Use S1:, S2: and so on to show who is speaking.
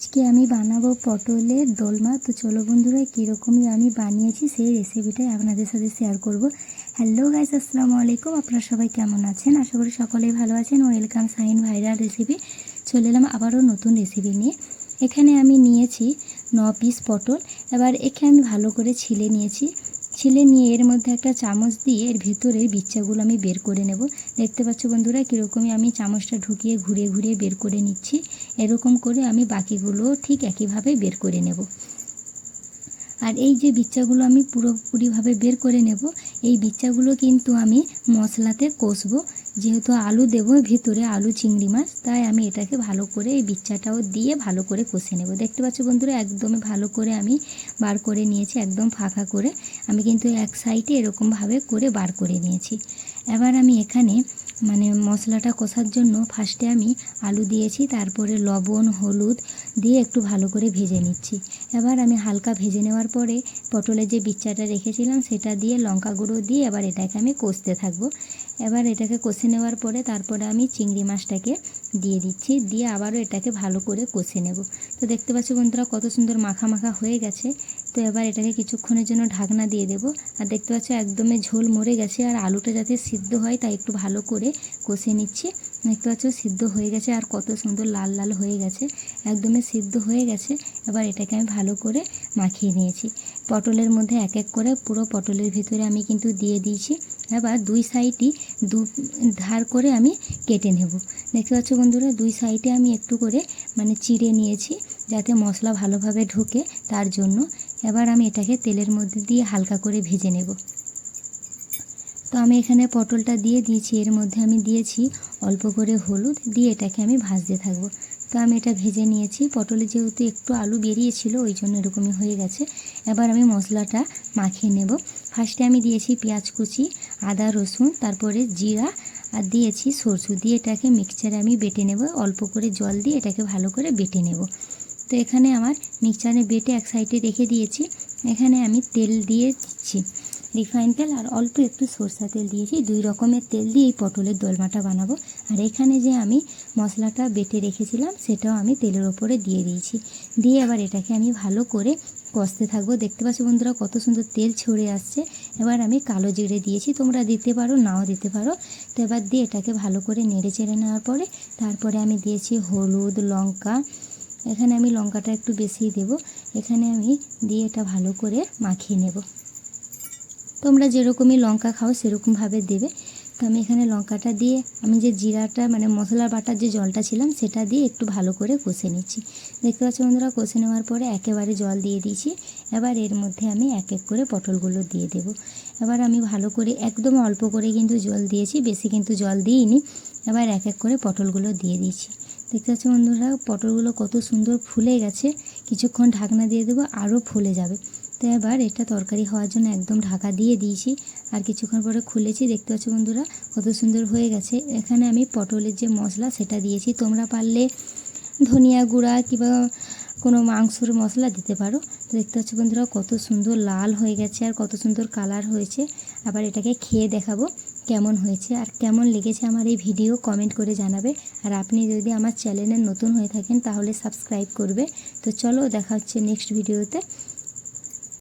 S1: আজকে আমি বানাবো পটলের দোলমা। তো চলো বন্ধুরা, কীরকমই আমি বানিয়েছি সেই রেসিপিটাই আপনাদের সাথে শেয়ার করব। হ্যালো গাইস, আসসালামু আলাইকুম। আপনারা সবাই কেমন আছেন? আশা করি সকলেই ভালো আছেন। Welcome Shahin viral recipe. চলে এলাম আবারও নতুন রেসিপি নিয়ে। এখানে আমি নিয়েছি 9 পিস পটল। এবার একে আমি ভালো করে ছিলে নিয়েছি। ছিলে নিয়ে এর মধ্যে একটা চামচ দিয়ে এর ভেতরের বিচ্চাগুলো আমি বের করে নেব। দেখতে পাচ্ছ বন্ধুরা, কীরকমই আমি চামচটা ঢুকিয়ে ঘুরিয়ে ঘুরিয়ে বের করে নিচ্ছি। এরকম করে আমি বাকিগুলো ঠিক একইভাবে বের করে নেব। আর এই যে বিচ্চাগুলো আমি পুরোপুরিভাবে বের করে নেব। এই বিচ্চাগুলো কিন্তু আমি মশলাতে কষবো। যেহেতু আলু দেবো ভিতরে, আলু চিংড়ি মাছ, তাই আমি এটাকে ভালো করে এই বিচ্চাটাও দিয়ে ভালো করে কষে নেব। দেখতে পাচ্ছ বন্ধুরা, একদমই ভালো করে আমি বার করে নিয়েছি, একদম ফাঁকা করে। আমি কিন্তু এক সাইডে এরকমভাবে করে বার করে নিয়েছি। এবার আমি এখানে মশলাটা কষার জন্য ফার্স্টে আমি আলু দিয়েছি, তারপরে লবণ হলুদ দিয়ে একটু ভালো করে ভেজে নিচ্ছি। এবার আমি হালকা ভেজে নেওয়ার পরে পটলের যে বিচ্চাটা রেখেছিলাম সেটা দিয়ে লঙ্কা গুঁড়ো দিয়ে এবার এটাকে আমি কষতে থাকবো। এবার এটাকে কষে নেওয়ার পরে তারপরে আমি চিংড়ি মাছটাকে দিয়ে দিচ্ছি, দিয়ে আবারও এটাকে ভালো করে কষে নেব। তো দেখতে পাচ্ছ বন্ধুরা, কত সুন্দর মাখা মাখা হয়ে গেছে। তো এবার এটাকে কিছুক্ষণের জন্য ঢাকনা দিয়ে দেব। আর দেখতে পাচ্ছ একদমই ঝোল মরে গেছে, আর আলুটা যাতে সিদ্ধ হয় তাই একটু ভালো করে কষে নিচ্ছি। দেখতে পাচ্ছ সিদ্ধ হয়ে গেছে, আর কত সুন্দর লাল লাল হয়ে গেছে, একদমই সিদ্ধ হয়ে গেছে। এবার এটাকে আমি ভালো করে মাখিয়ে নিয়েছি। পটলের মধ্যে এক এক করে পুরো পটলের ভিতরে আমি কিন্তু দিয়ে দিয়েছি। এবার দুই সাইডই দু ধার করে আমি কেটে নেব। দেখতে পাচ্ছ বন্ধুরা, দুই সাইডে আমি একটু করে চিড়ে নিয়েছি যাতে মশলা ভালোভাবে ঢোকে, তার জন্য। এবার আমি এটাকে তেলের মধ্যে দিয়ে হালকা করে ভেজে নেব। তো আমি এখানে পটলটা দিয়ে দিয়েছি, এর মধ্যে আমি দিয়েছি অল্প করে হলুদ, দিয়ে এটাকে আমি ভাজতে থাকবো। তো আমি এটা ভেজে নিয়েছি। পটলে যেহেতু একটু আলু বেরিয়েছিল, ওই জন্য এরকমই হয়ে গেছে। এবার আমি মশলাটা মাখিয়ে নেব। ফার্স্টে আমি দিয়েছি পেঁয়াজ কুচি, আদা রসুন, তারপরে জিরা, আর দিয়েছি সরষে, দিয়ে এটাকে মিক্সচারে আমি বেটে নেব। অল্প করে জল দিয়ে এটাকে ভালো করে বেটে নেব। তো এখানে আমার মিক্সচারে বেটে এক সাইডে রেখে দিয়েছি। এখানে আমি তেল দিয়ে দিচ্ছি, রিফাইন তেল আর অল্প একটু সরষা তেল দিয়েছি। 2 রকমের তেল দিয়ে এই পটলের দোলমাটা বানাবো। আর এখানে যে আমি মশলাটা বেটে রেখেছিলাম সেটাও আমি তেলের ওপরে দিয়ে দিয়েছি। দিয়ে এবার এটাকে আমি ভালো করে কষতে থাকবো। দেখতে পাচ্ছ বন্ধুরা, কত সুন্দর তেল ছড়ে আসছে। এবার আমি কালো জিরে দিয়েছি, তোমরা দিতে পারো নাও দিতে পারো। তো এবার দিয়ে এটাকে ভালো করে নেড়ে চেড়ে নেওয়ার পরে তারপরে আমি দিয়েছি হলুদ, লঙ্কা। এখানে আমি লঙ্কাটা একটু বেশিই দেব। এখানে আমি দিয়ে এটা ভালো করে মাখিয়ে নেব। তোমরা যেরকমই লঙ্কা খাও সেরকমভাবে দেবে। তো আমি এখানে লঙ্কাটা দিয়ে আমি যে জিরাটা মশলা বাটার যে জলটা ছিলাম সেটা দিয়ে একটু ভালো করে কষে নিচ্ছি। দেখতে পাচ্ছ বন্ধুরা, কষে নেওয়ার পরে একেবারে জল দিয়ে দিয়েছি। এবার এর মধ্যে আমি এক এক করে পটলগুলো দিয়ে দেব। এবার আমি ভালো করে একদম অল্প করে কিন্তু জল দিয়েছি, বেশি কিন্তু জল দিইনি। এবার এক এক করে পটলগুলো দিয়ে দিয়েছি। দেখতে পাচ্ছ বন্ধুরা, পটলগুলো কত সুন্দর ফুলে গেছে। কিছুক্ষণ ঢাকনা দিয়ে দেবো, আরও ফুলে যাবে। তো এবার এটা তরকারি হওয়ার জন্য একদম ঢাকা দিয়ে দিয়েছি। আর কিছুক্ষণ পরে খুলেছি, দেখতে পাচ্ছ বন্ধুরা কত সুন্দর হয়ে গেছে। এখানে আমি পটলের যে মশলা সেটা দিয়েছি, তোমরা পারলে ধনিয়া গুঁড়া কিংবা কোনো মাংসর মশলা দিতে পারো। তো দেখতে পাচ্ছ বন্ধুরা, কত সুন্দর লাল হয়ে গেছে আর কত সুন্দর কালার হয়েছে। আবার এটাকে খেয়ে দেখাবো কেমন হয়েছে আর কেমন লেগেছে আমার এই ভিডিও, কমেন্ট করে জানাবে। আর আপনি যদি আমার চ্যানেলে নতুন হয়ে থাকেন তাহলে সাবস্ক্রাইব করবে। তো চলো, দেখা হচ্ছে নেক্সট ভিডিওতে।